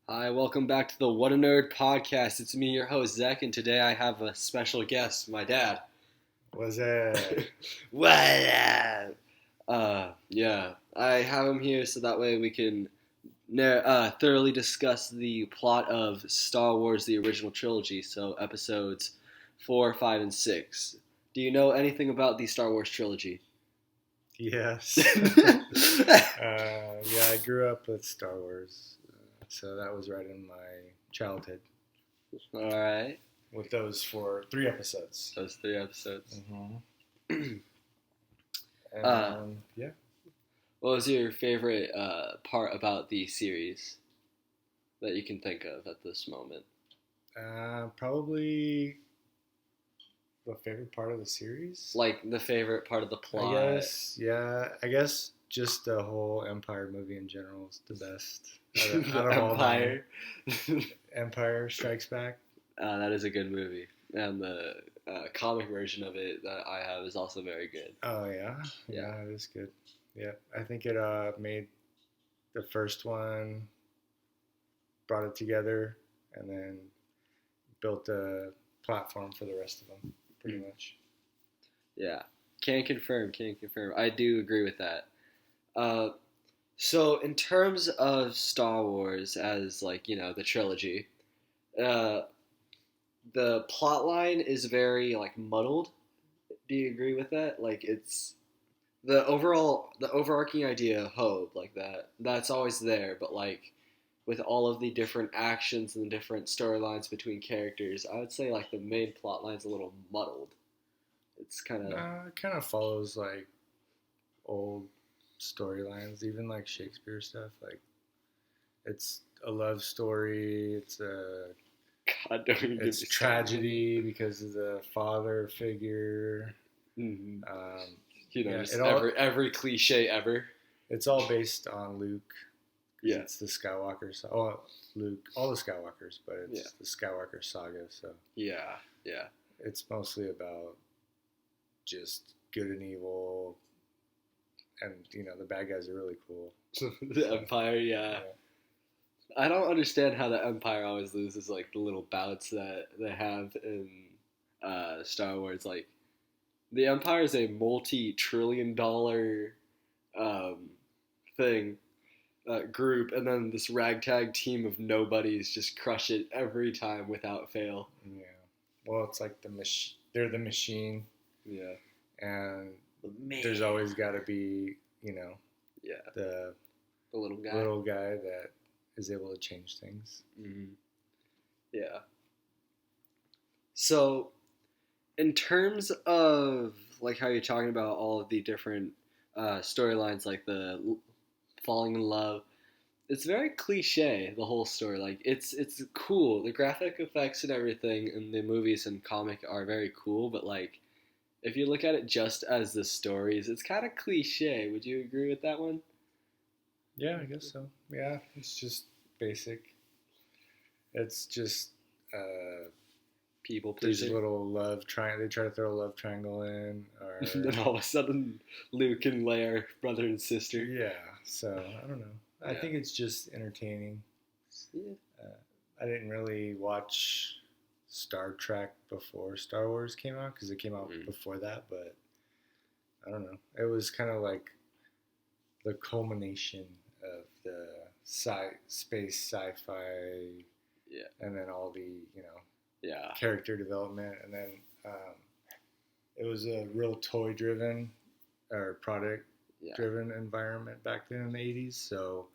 Hi, welcome back to the What a Nerd podcast. It's me, your host, Zach, and today I have a special guest, my dad. Was it? What up? Yeah, I have him here so that way we can thoroughly discuss the plot of Star Wars, the original trilogy, so episodes 4, 5, and 6. Do you know anything about the Star Wars trilogy? Yes. Yeah, I grew up with Star Wars, so that was right in my childhood Alright, with those three episodes. those 3 episodes. Mm-hmm. uh, Yeah. what was your favorite part about the series that you can think of at this moment? Probably the favorite part of the series. Like the favorite part of the I plot? guess, yeah. I guess just the whole Empire movie in general is the best. Out of all them. Empire. Empire Strikes Back. That is a good movie, and the comic version of it that I have is also very good. Oh yeah, Yeah. it is good. Yeah, I think it made the first one, brought it together, and then built a platform for the rest of them, pretty much. Yeah, can confirm. Can confirm. I do agree with that. Uh, so in terms of Star Wars as like the trilogy, uh, the plot line is very like muddled. Do you agree with that? Like it's the overarching idea of hope like that's always there, but like with all of the different actions and the different storylines between characters, I would say like the main plot line's a little muddled. It's kind of It kind of follows like old storylines, even like Shakespeare stuff. Like it's a love story. God, don't even get me It's tragedy because of the father figure. Mm-hmm. Yeah, Just every cliche ever. It's all based on Luke. Yeah, it's the Skywalkers. Oh, Luke, all the Skywalkers, but it's the Skywalker saga. So yeah, yeah. it's mostly about just good and evil, and the bad guys are really cool. The Empire, yeah. I don't understand how the Empire always loses like the little bouts that they have in Star Wars. Like the Empire is a multi-trillion-dollar um, thing group, and then this ragtag team of nobodies just crush it every time without fail. Yeah. Well, it's like they're the machine. Yeah. And there's always got to be, yeah, the little guy. Little guy that is able to change things. Mm-hmm. Yeah. So, in terms of like how you're talking about all of the different storylines, like the falling in love, it's very cliche. The whole story, like it's cool. The graphic effects and everything in the movies and comic are very cool, but like if you look at it just as the stories, it's kind of cliche. Would you agree with that one? Yeah, I guess so. Yeah, it's just basic. It's just people there's pleasing. a little love triangle. They try to throw a love triangle in, or then all of a sudden, Luke and Leia are brother and sister. Yeah, so I don't know. I think it's just entertaining. Yeah. I didn't really watch Star Trek before Star Wars came out because it came out before that, but I don't know. It was kind of like the culmination of the space sci-fi, and then all the character development, and then it was a real toy-driven or product-driven environment back then in the 80s. So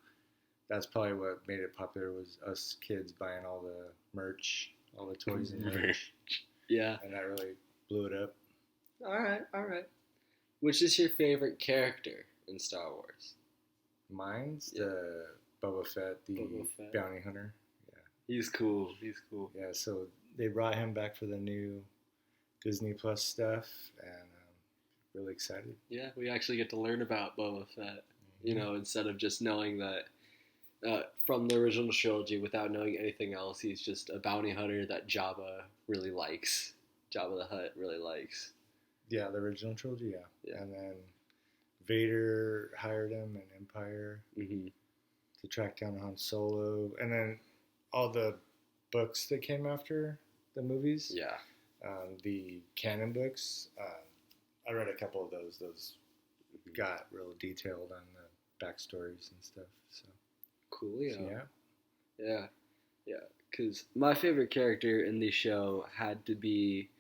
that's probably what made it popular, was us kids buying all the merch, all the toys and merch. Yeah, and that really blew it up. All right. Which is your favorite character in Star Wars? Mine's the Boba Fett, bounty hunter. Yeah, he's cool. Yeah, so they brought him back for the new Disney Plus stuff, and I'm really excited. Yeah, we actually get to learn about Boba Fett. Instead of just knowing that from the original trilogy without knowing anything else, he's just a bounty hunter that Jabba really likes. Jabba the Hutt really likes. Yeah, the original trilogy, yeah. And then Vader hired him in Empire to track down Han Solo. And then all the books that came after the movies. Yeah. The canon books. I read a couple of those. Those got real detailed on the backstories and stuff. So Coolio. yeah. Yeah. Yeah. Because my favorite character in the show had to be.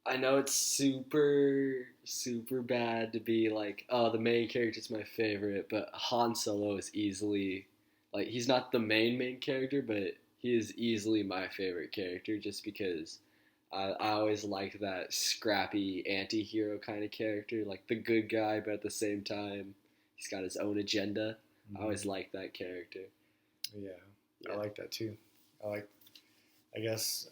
I know it's super, super bad to be like, oh, the main character's my favorite, but Han Solo is easily, like, he's not the main character, but he is easily my favorite character just because I always liked that scrappy anti hero kind of character, like the good guy, but at the same time, he's got his own agenda. I always liked that character. Yeah, I like that too. I guess,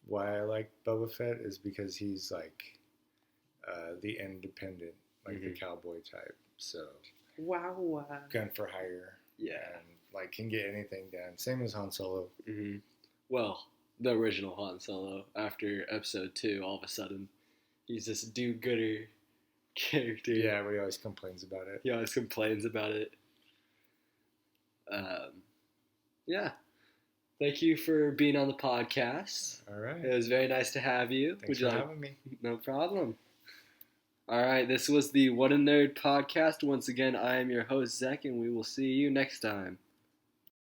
why I like Boba Fett is because he's like the independent, like the cowboy type. So Wow. gun for hire. Yeah. And like can get anything done. Same as Han Solo. Well, the original Han Solo. After Episode 2, all of a sudden, he's this do-gooder character. Yeah, but he always complains about it. He always complains about it. Yeah. Thank you for being on the podcast. All right. It was very nice to have you. Thanks for having me. No problem. All right, this was the What a Nerd podcast. Once again, I am your host, Zach, and we will see you next time.